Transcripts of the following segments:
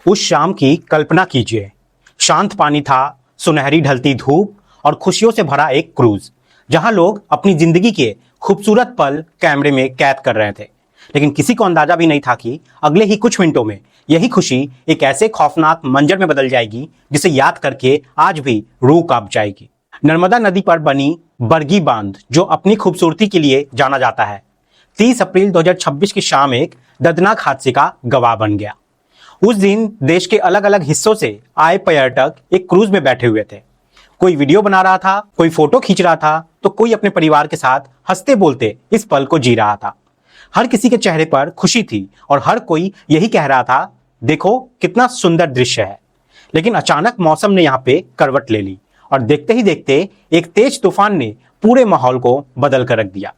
उस शाम की कल्पना कीजिए। शांत पानी था, सुनहरी ढलती धूप और खुशियों से भरा एक क्रूज, जहां लोग अपनी जिंदगी के खूबसूरत पल कैमरे में कैद कर रहे थे। लेकिन किसी को अंदाजा भी नहीं था कि अगले ही कुछ मिनटों में यही खुशी एक ऐसे खौफनाक मंजर में बदल जाएगी जिसे याद करके आज भी रूह कांप जाएगी। नर्मदा नदी पर बनी बरगी बांध, जो अपनी खूबसूरती के लिए जाना जाता है, 30 अप्रैल 2026 की शाम एक दर्दनाक हादसे का गवाह बन गया। उस दिन देश के अलग अलग हिस्सों से आए पर्यटक एक क्रूज में बैठे हुए थे। कोई वीडियो बना रहा था, कोई फोटो खींच रहा था, तो कोई अपने परिवार के साथ हंसते बोलते इस पल को जी रहा था। हर किसी के चेहरे पर खुशी थी और हर कोई यही कह रहा था, देखो कितना सुंदर दृश्य है। लेकिन अचानक मौसम ने यहाँ पे करवट ले ली और देखते ही देखते एक तेज तूफान ने पूरे माहौल को बदल कर रख दिया।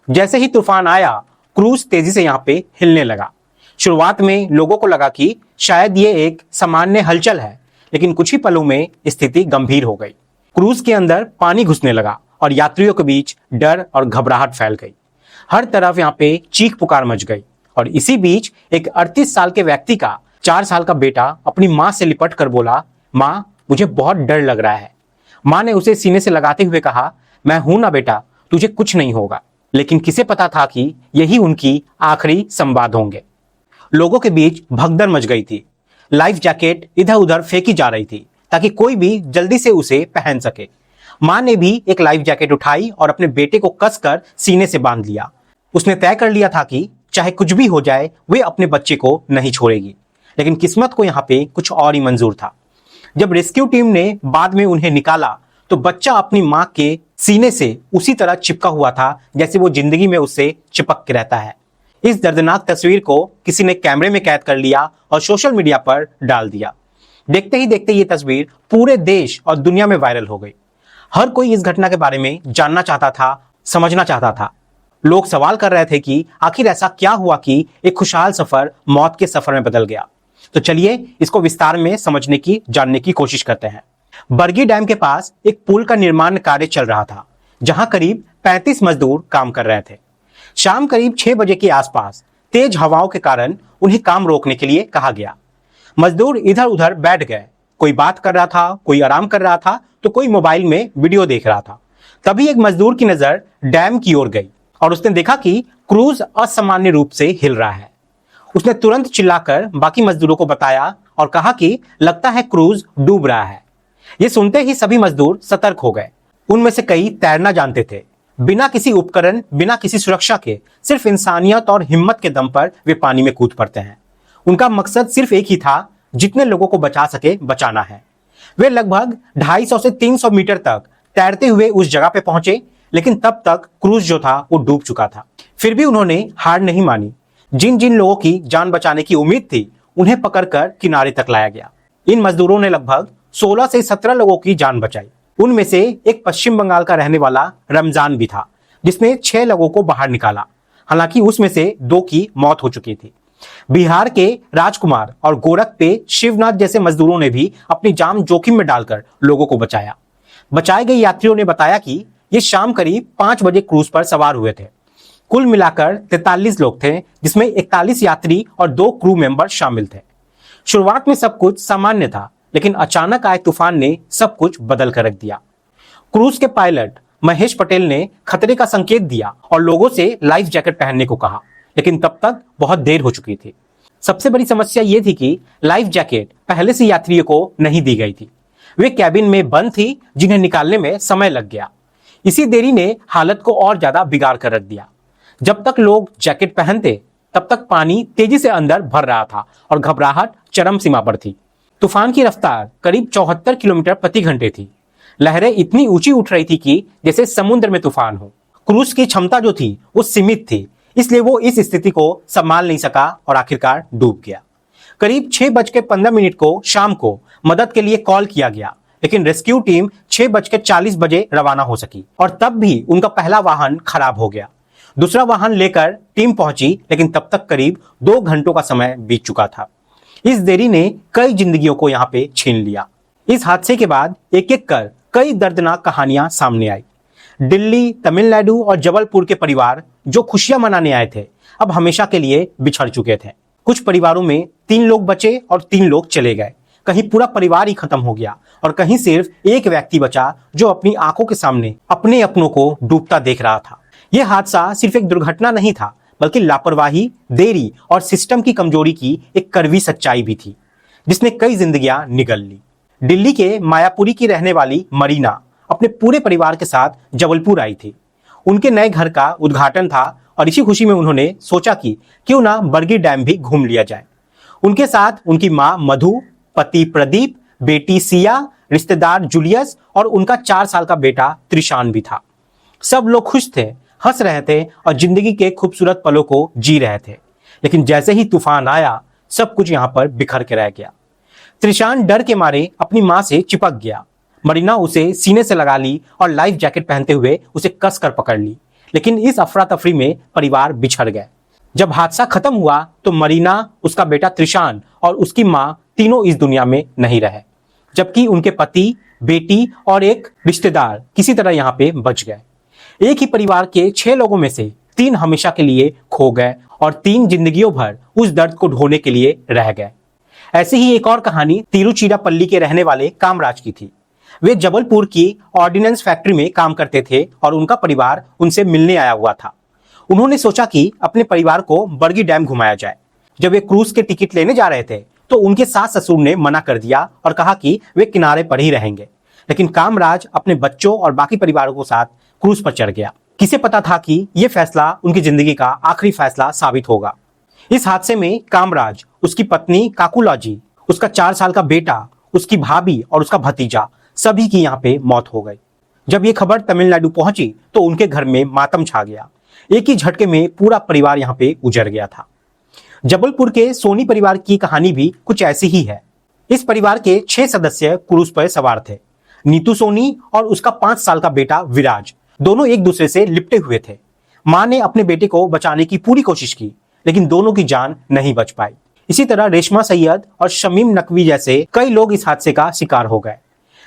जैसे ही तूफान आया, क्रूज तेजी से यहाँ पे हिलने लगा। शुरुआत में लोगों को लगा कि शायद ये एक सामान्य हलचल है, लेकिन कुछ ही पलों में स्थिति गंभीर हो गई। क्रूज के अंदर पानी घुसने लगा और यात्रियों के बीच डर और घबराहट फैल गई। हर तरफ यहाँ पे चीख पुकार मच गई और इसी बीच एक 38 साल के व्यक्ति का 4 साल का बेटा अपनी माँ से लिपट कर बोला, माँ मुझे बहुत डर लग रहा है। माँ ने उसे सीने से लगाते हुए कहा, मैं हूं ना बेटा, तुझे कुछ नहीं होगा। लेकिन किसे पता था कि यही उनकी आखिरी संवाद होंगे। लोगों के बीच भगदड़ मच गई थी। लाइफ जैकेट इधर उधर फेंकी जा रही थी ताकि कोई भी जल्दी से उसे पहन सके। मां ने भी एक लाइफ जैकेट उठाई और अपने बेटे को कसकर सीने से बांध लिया। उसने तय कर लिया था कि चाहे कुछ भी हो जाए, वे अपने बच्चे को नहीं छोड़ेगी। लेकिन किस्मत को यहाँ पे कुछ और ही मंजूर था। जब रेस्क्यू टीम ने बाद में उन्हें निकाला तो बच्चा अपनी मां के सीने से उसी तरह चिपका हुआ था जैसे वो जिंदगी में उससे चिपक के रहता है। इस दर्दनाक तस्वीर को किसी ने कैमरे में कैद कर लिया और सोशल मीडिया पर डाल दिया। देखते ही देखते ये तस्वीर पूरे देश और दुनिया में वायरल हो गई। हर कोई इस घटना के बारे में जानना चाहता था, समझना चाहता था। लोग सवाल कर रहे थे कि आखिर ऐसा क्या हुआ कि एक खुशहाल सफर मौत के सफर में बदल गया। तो चलिए इसको विस्तार में समझने की, जानने की कोशिश करते हैं। बरगी डैम के पास एक पुल का निर्माण कार्य चल रहा था, जहां करीब 35 मजदूर काम कर रहे थे। शाम करीब 6 बजे के आसपास तेज हवाओं के कारण उन्हें काम रोकने के लिए कहा गया। मजदूर इधर उधर बैठ गए, कोई बात कर रहा था, कोई आराम कर रहा था, तो कोई मोबाइल में वीडियो देख रहा था। तभी एक मजदूर की नजर डैम की ओर गई और उसने देखा कि क्रूज असामान्य रूप से हिल रहा है। उसने तुरंत चिल्लाकर बाकी मजदूरों को बताया और कहा कि लगता है क्रूज डूब रहा है। ये सुनते ही सभी मजदूर सतर्क हो गए। उनमें से कई तैरना जानते थे। बिना किसी उपकरण, बिना किसी सुरक्षा के, सिर्फ इंसानियत और हिम्मत के दम पर वे पानी में कूद पड़ते हैं। उनका मकसद सिर्फ एक ही था, जितने लोगों को बचा सके बचाना है। वे लगभग 250 से 300 मीटर तक तैरते हुए उस जगह पे पहुंचे, लेकिन तब तक क्रूज जो था वो डूब चुका था। फिर भी उन्होंने हार नहीं मानी। जिन जिन लोगों की जान बचाने की उम्मीद थी, उन्हें पकड़कर किनारे तक लाया गया। इन मजदूरों ने लगभग 16 से 17 लोगों की जान बचाई। उनमें से एक पश्चिम बंगाल का रहने वाला रमजान भी था, जिसने 6 लोगों को बाहर निकाला। हालांकि उसमें से 2 की मौत हो चुकी थी। बिहार के राजकुमार और गोरख पे शिवनाथ जैसे मजदूरों ने भी अपनी जान जोखिम में डालकर लोगों को बचाया। बचाए गए यात्रियों ने बताया कि ये शाम करीब 5 बजे क्रूज पर सवार हुए थे। कुल मिलाकर 43 लोग थे, जिसमें 41 यात्री और 2 क्रू मेंबर शामिल थे। शुरुआत में सब कुछ सामान्य था, लेकिन अचानक आए तूफान ने सब कुछ बदल कर रख दिया। क्रूज के पायलट महेश पटेल ने खतरे का संकेत दिया और लोगों से लाइफ जैकेट पहनने को कहा, लेकिन तब तक बहुत देर हो चुकी थी। सबसे बड़ी समस्या यह थी कि लाइफ जैकेट पहले से यात्रियों को नहीं दी गई थी। वे कैबिन में बंद थी, जिन्हें निकालने में समय लग गया। इसी देरी ने हालत को और ज्यादा बिगाड़ कर रख दिया। जब तक लोग जैकेट पहनते, तब तक पानी तेजी से अंदर भर रहा था और घबराहट चरम सीमा पर थी। तूफान की रफ्तार करीब 74 किलोमीटर प्रति घंटे थी। लहरें इतनी ऊंची उठ रही थी कि जैसे समुद्र में तूफान हो। क्रूज की क्षमता जो थी वो सीमित थी, इसलिए वो इस स्थिति को संभाल नहीं सका और आखिरकार डूब गया। करीब 6:15 को शाम को मदद के लिए कॉल किया गया, लेकिन रेस्क्यू टीम 6:40 रवाना हो सकी और तब भी उनका पहला वाहन खराब हो गया। दूसरा वाहन लेकर टीम पहुंची, लेकिन तब तक करीब 2 घंटों का समय बीत चुका था। इस देरी ने कई जिंदगियों को यहाँ पे छीन लिया। इस हादसे के बाद एक एक कर कई दर्दनाक कहानियां सामने आई। दिल्ली, तमिलनाडु और जबलपुर के परिवार जो खुशियां मनाने आए थे, अब हमेशा के लिए बिछड़ चुके थे। कुछ परिवारों में 3 लोग बचे और 3 लोग चले गए। कहीं पूरा परिवार ही खत्म हो गया और कहीं सिर्फ एक व्यक्ति बचा जो अपनी आंखों के सामने अपने अपनों को डूबता देख रहा था। यह हादसा सिर्फ एक दुर्घटना नहीं था, बल्कि लापरवाही, देरी और सिस्टम की कमजोरी की एक कड़वी सच्चाई भी थी, जिसने कई जिंदगियां निगल ली। दिल्ली के मायापुरी की रहने वाली मरीना अपने पूरे परिवार के साथ जबलपुर आई थी। उनके नए घर का उद्घाटन था और इसी खुशी में उन्होंने सोचा कि क्यों ना बरगी डैम भी घूम लिया जाए। उनके साथ उनकी माँ मधु, पति प्रदीप, बेटी सिया, रिश्तेदार जूलियस और उनका 4 साल का बेटा त्रिशान भी था। सब लोग खुश थे, हंस रहे थे और जिंदगी के खूबसूरत पलों को जी रहे थे। लेकिन जैसे ही तूफान आया, सब कुछ यहाँ पर बिखर के रह गया। त्रिशान डर के मारे अपनी माँ से चिपक गया। मरीना उसे सीने से लगा ली और लाइफ जैकेट पहनते हुए उसे कसकर पकड़ ली। लेकिन इस अफरा तफरी में परिवार बिछड़ गए। जब हादसा खत्म हुआ तो मरीना, उसका बेटा त्रिशान और उसकी माँ तीनों इस दुनिया में नहीं रहे, जबकि उनके पति, बेटी और एक रिश्तेदार किसी तरह यहाँ पे बच गए। एक ही परिवार के 6 लोगों में से 3 हमेशा के लिए खो गए और 3 जिंदगियों भर उस दर्द को ढोने के लिए रह गए। ऐसी ही एक और कहानी तिरुचिरापल्ली के रहने वाले कामराज की थी। वे जबलपुर की ऑर्डिनेंस फैक्ट्री में काम करते थे और उनका परिवार उनसे मिलने आया हुआ था। उन्होंने सोचा कि अपने परिवार को बरगी डैम घुमाया जाए। जब वे क्रूज के टिकट लेने जा रहे थे तो उनके सास ससुर ने मना कर दिया और कहा कि वे किनारे पर ही रहेंगे। लेकिन कामराज अपने बच्चों और बाकी परिवारों के साथ क्रूज पर चढ़ गया। किसे पता था कि यह फैसला उनकी जिंदगी का आखिरी फैसला साबित होगा। इस हादसे में कामराज, उसकी पत्नी काकुलाजी, उसका 4 साल का बेटा, उसकी भाभी और उसका भतीजा, सभी की यहाँ पे मौत हो गई। जब ये खबर तमिलनाडु पहुंची तो उनके घर में मातम छा गया। एक ही झटके में पूरा परिवार यहाँ पे उजड़ गया था। जबलपुर के सोनी परिवार की कहानी भी कुछ ऐसी ही है। इस परिवार के 6 सदस्य क्रूज पर सवार थे। नीतू सोनी और उसका 5 साल का बेटा विराज, दोनों एक दूसरे से लिपटे हुए थे। मां ने अपने बेटे को बचाने की पूरी कोशिश की, लेकिन दोनों की जान नहीं बच पाई। इसी तरह रेशमा सैयद और शमीम नकवी जैसे कई लोग इस हादसे का शिकार हो गए।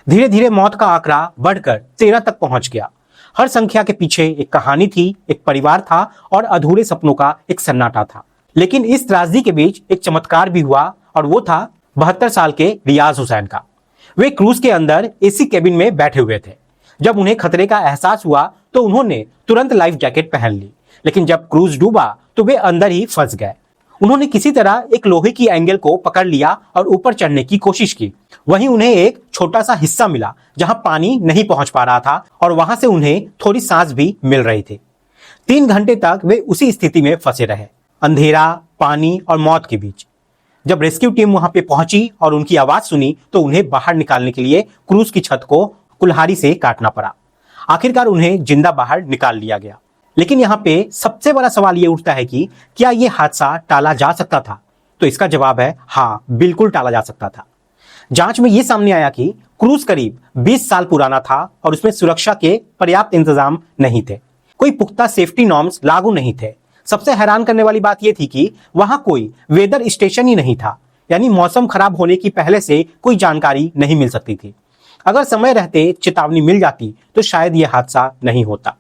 धीरे धीरे मौत का आंकड़ा बढ़कर 13 तक पहुंच गया। हर संख्या के पीछे एक कहानी थी, एक परिवार था और अधूरे सपनों का एक सन्नाटा था। लेकिन इस त्रासदी के बीच एक चमत्कार भी हुआ और वो था 72 साल के रियाज हुसैन का। वे क्रूज के अंदर एसी केबिन में बैठे हुए थे। जब उन्हें खतरे का एहसास हुआ तो उन्होंने तुरंत लाइफ जैकेट पहन ली, लेकिन जब क्रूज डूबा तो वे अंदर ही फंस गए। उन्होंने किसी तरह एक लोहे की एंगल को पकड़ लिया और ऊपर चढ़ने की कोशिश की। वहीं उन्हें एक छोटा सा हिस्सा मिला जहां पानी नहीं पहुंच पा रहा था और वहां से उन्हें थोड़ी सांस भी मिल रही थी। 3 घंटे तक वे उसी स्थिति में फंसे रहे, अंधेरा, पानी और मौत के बीच। जब रेस्क्यू टीम वहां पे पहुंची और उनकी आवाज सुनी तो उन्हें बाहर निकालने के लिए क्रूज की छत को कुल्हाड़ी से काटना पड़ा। आखिरकार उन्हें जिंदा बाहर निकाल लिया गया। लेकिन यहाँ पे सबसे बड़ा सवाल ये उठता है कि क्या ये हादसा टाला जा सकता था? तो इसका जवाब है हाँ, बिल्कुल टाला जा सकता था। जांच में ये सामने आया कि क्रूज करीब 20 साल पुराना था और उसमें सुरक्षा के पर्याप्त इंतजाम नहीं थे। कोई पुख्ता सेफ्टी नॉर्म्स लागू नहीं थे। सबसे हैरान करने वाली बात यह थी कि वहां कोई वेदर स्टेशन ही नहीं था, यानी मौसम खराब होने की पहले से कोई जानकारी नहीं मिल सकती थी। अगर समय रहते चेतावनी मिल जाती तो शायद यह हादसा नहीं होता।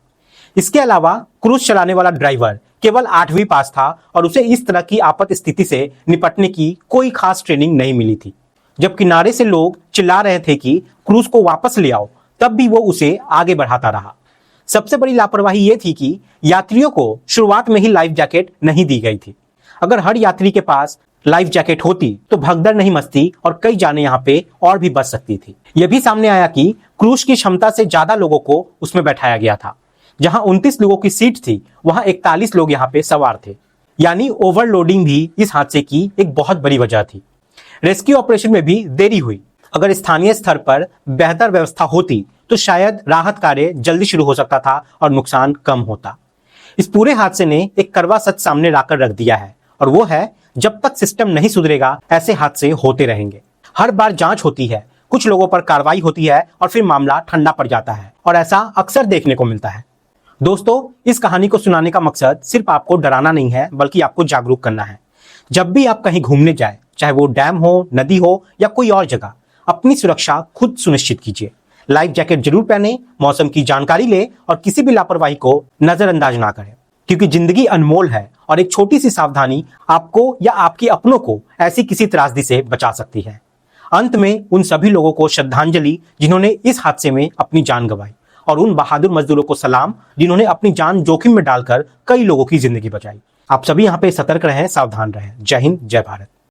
इसके अलावा क्रूज चलाने वाला ड्राइवर केवल 8वीं पास था और उसे इस तरह की आपात स्थिति से निपटने की कोई खास ट्रेनिंग नहीं मिली थी। जब किनारे से लोग चिल्ला रहे थे कि क्रूज को वापस ले आओ, तब भी वो उसे आगे बढ़ाता रहा। सबसे बड़ी लापरवाही यह थी कि यात्रियों को शुरुआत में ही लाइफ जैकेट नहीं दी गई थी। अगर हर यात्री के पास लाइफ जैकेट होती तो भगदड़ नहीं मचती और कई जाने यहाँ पे और भी बच सकती थी। यह भी सामने आया कि क्रूज की क्षमता से ज्यादा लोगों को उसमें बैठाया गया था। जहां 29 लोगों की सीट थी, वहां 41 लोग यहाँ पे सवार थे, यानी ओवरलोडिंग भी इस हादसे की एक बहुत बड़ी वजह थी। रेस्क्यू ऑपरेशन में भी देरी हुई। अगर स्थानीय स्तर पर बेहतर व्यवस्था होती तो शायद राहत कार्य जल्दी शुरू हो सकता था और नुकसान कम होता। इस पूरे हादसे ने एक कड़वा सच सामने लाकर रख दिया है, और वो है जब तक सिस्टम नहीं सुधरेगा ऐसे हादसे होते रहेंगे। हर बार जांच होती है, कुछ लोगों पर कार्रवाई होती है और फिर मामला ठंडा पड़ जाता है, और ऐसा अक्सर देखने को मिलता है। दोस्तों, इस कहानी को सुनाने का मकसद सिर्फ आपको डराना नहीं है, बल्कि आपको जागरूक करना है। जब भी आप कहीं घूमने जाए, चाहे वो डैम हो, नदी हो या कोई और जगह, अपनी सुरक्षा खुद सुनिश्चित कीजिए। लाइफ जैकेट जरूर पहने, मौसम की जानकारी ले और किसी भी लापरवाही को नजरअंदाज ना करें, क्योंकि जिंदगी अनमोल है और एक छोटी सी सावधानी आपको या आपके अपनों को ऐसी किसी त्रासदी से बचा सकती है। अंत में उन सभी लोगों को श्रद्धांजलि जिन्होंने इस हादसे में अपनी जान गंवाई, और उन बहादुर मजदूरों को सलाम जिन्होंने अपनी जान जोखिम में डालकर कई लोगों की जिंदगी बचाई। आप सभी यहाँ पे सतर्क रहें, सावधान रहें। जय हिंद, जय भारत।